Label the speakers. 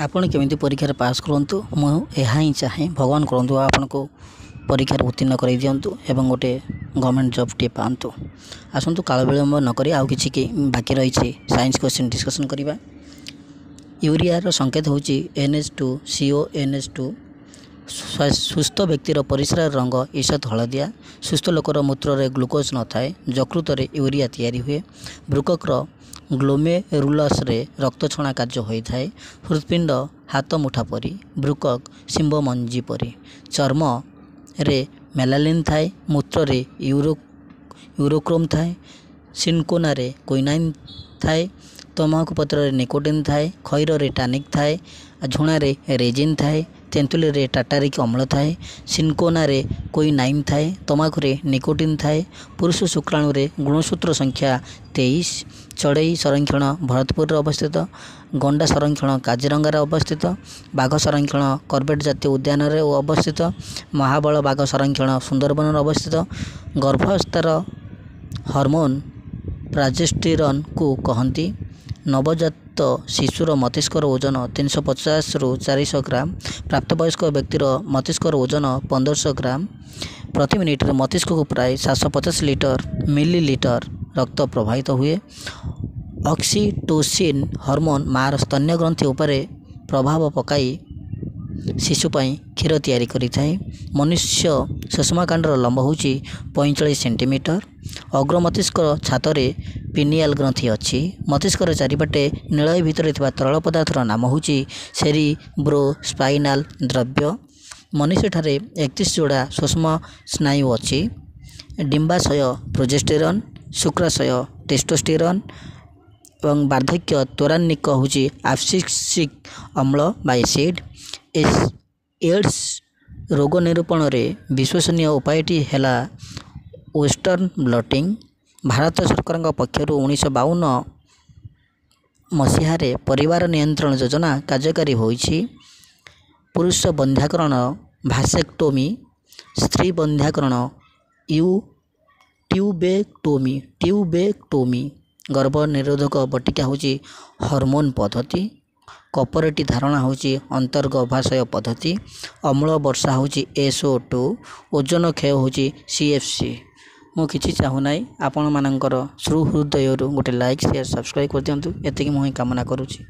Speaker 1: आपण केमिति परीक्षा पास करंतु मु एहा ही चाहे भगवान करंतु आपनको परीक्षा उत्तीर्ण कर दिंतु एवं गोटे गवर्नमेंट जॉब टे पातु। आसतु काल विलंब नक आउ कि बाकी रही साइंस क्वेश्चन डिस्कसन करवा। यूरिया संकेत हूँ NH2CO NH2। सुस्थ व्यक्तिर परिस्रार रंग ईषत हलदिया। सुस्थ लोकर मूत्र में ग्लुकोज न थाए। यकृत रे यूरिया तैयारी हुए। वृकक ग्लोमेरुलस रे रक्त छणा कार्य होता है। हृदपिंड हाथ मुठा परी। वृकक सिंह मंजी परी। चर्म रे मेलानिन थाए। मूत्र रे यूरोक्रोम थाए। सिनकोना रे क्विनाइन थाए। तमाकू पत्र रे निकोटिन थाए। खैर रे टानिक थाए। झुणा रे रेजिन थाए। तेंतुली रे टाटारिक अम्ल थाए। सिनकोना रे क्विनाइन थाए। तमाकू रे निकोटिन थाए। पुरुष शुक्राणु रे गुणसूत्र संख्या 23। चढ़ई संरक्षण भरतपुर अवस्थित। गंडा संरक्षण काजीरंगार अवस्थित। बाघ संरक्षण करबेट जातीय उद्यान अवस्थित। महाबल बाघ संरक्षण सुंदरबन अवस्थित। गर्भावस्थार हार्मोन प्रोजेस्टेरॉन को कहती। नवजात शिशुर मस्तिष्कर ओजन 350 रु 400 ग्राम। प्राप्तवयस्क व्यक्तिर मस्तिष्कर ओजन 1500 ग्राम। प्रति मिनिट मस्तिष्क को प्राय 750 मिलीलीटर रक्त प्रवाहित हुए। ऑक्सीटोसिन हार्मोन मार स्तन्य ग्रंथि उपरे प्रभाव पकाई शिशुपाई क्षीर तैयारी करिथाए। मनुष्य सुषमाकांडर लंब होची 45 सेंटीमीटर। अग्र मस्तिष्क छातरे पिनियाल ग्रंथि अच्छी। मस्तिष्कर चारिपटे नीलय भितर तरल पदार्थर नाम होची सेरिब्रोस्पाइनाल द्रव्य। मनुष्य ठारे 31 जोड़ा सूक्ष्म स्नायु अच्छी। डिंबाशय प्रोजेस्टेरॉन। शुक्राशय टेस्टोस्टेरॉन एवं वार्धक्य त्वरान्विक होची एब्सिसिक अम्ल बा एसिड। एड्स रोग निरूपण रे विश्वसनीय उपायटी हैला वेस्टर्न ब्लटिंग। भारत सरकार पक्षर 1952 मसीह परिवार नियंत्रण योजना कार्यकारी होईछि। पुरुष बंध्याकरण भासेक्टोमी। स्त्री बंध्याकरण ट्यूबेक्टोमी। गर्भ निरोधक बटिका होची हार्मोन पद्धति। कपरेटी धारणा होची अंतर्गर्भाशय पद्धति। अम्ल वर्षा होची SO2। ओजन क्षय होची CFC। मु किछि चाहूना आपण मानकर सुहृदय गोटे लाइक शेयर सब्सक्राइब कर दिंतु। एतिक मुझे कामना करुँची।